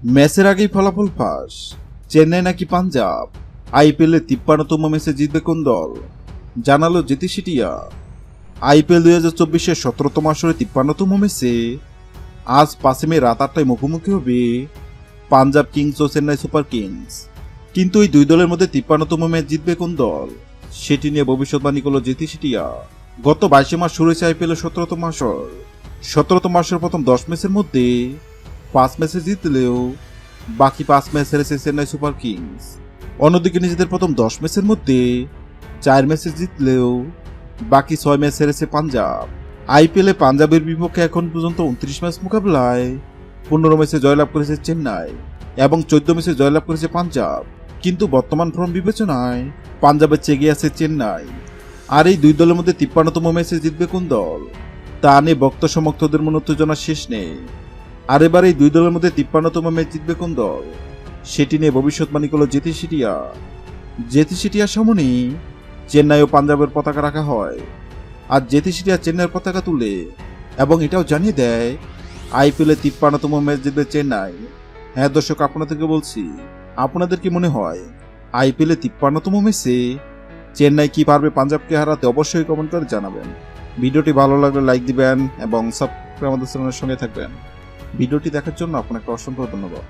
ম্যাচের আগেই ফলাফল ফাঁস, চেন্নাই নাকি পাঞ্জাব। আইপিএল এর 53তম ম্যাচে জিতবে কোন দল, জানালো জ্যোতি সিটিয়া। আইপিএল 2024-এর 17তম আসরে 53তম ম্যাচে আজ 5 মে রাত 8টায় মুখোমুখি হবে পাঞ্জাব কিংস ও চেন্নাই সুপার কিংস। কিন্তু এই দুই দলের মধ্যে 53তম ম্যাচ জিতবে কোন দল, সেটি নিয়ে ভবিষ্যৎবাণী করল জ্যোতি সিটিয়া। গত 22 মাস শুরু হয়েছে আইপিএল এর 17তম আসর। 17তম আসরের প্রথম 10 ম্যাচের মধ্যে 5 ম্যাচে জিতলেও বাকি 5 ম্যাচ হেরেছে চেন্নাই সুপার কিংস। অন্যদিকে নিজেদের প্রথম 10 ম্যাচের মধ্যে 4 ম্যাচে জিতলেও বাকি 6 ম্যাচ হেরেছে পাঞ্জাব। আইপিএলে পাঞ্জাবের বিপক্ষে এখন পর্যন্ত 29 ম্যাচ মোকাবেলায় 15 ম্যাচে জয়লাভ করেছে চেন্নাই এবং 14 ম্যাচে জয়লাভ করেছে পাঞ্জাব। কিন্তু বর্তমান ফর্ম বিবেচনায় পাঞ্জাবের চেয়ে এগিয়ে আছে চেন্নাই। আর এই দুই দলের মধ্যে 53তম ম্যাচে জিতবে কোন দল, তা নিয়ে ভক্ত সমর্থকদের মনে উত্তেজনা শেষ নেই। আর এবার এই দুই দলের মধ্যে 53তম ম্যাচ জিতবে কোন দল, সেটি নিয়ে ভবিষ্যৎবাণী করল জ্যোতি সিটিয়া। জ্যোতি সিটিয়ার সামনে চেন্নাই ও পাঞ্জাবের পতাকা রাখা হয়, আর জ্যোতি সিটিয়া চেন্নাইয়ের পতাকা তুলে এবং এটাও জানিয়ে দেয় আইপিএলে 53তম ম্যাচ জিতবে চেন্নাই। হ্যাঁ দর্শক, আপনাদেরকে বলছি, আপনাদের কি মনে হয় আইপিএলে 53তম ম্যাচে চেন্নাই কি পারবে পাঞ্জাবকে হারাতে? অবশ্যই কমেন্ট করে জানাবেন। ভিডিওটি ভালো লাগলে লাইক দিবেন এবং সাবস্ক্রাইব আমাদের চ্যানেলের সঙ্গে থাকবেন। ভিডিওটি দেখার জন্য আপনাকে অসংখ্য ধন্যবাদ।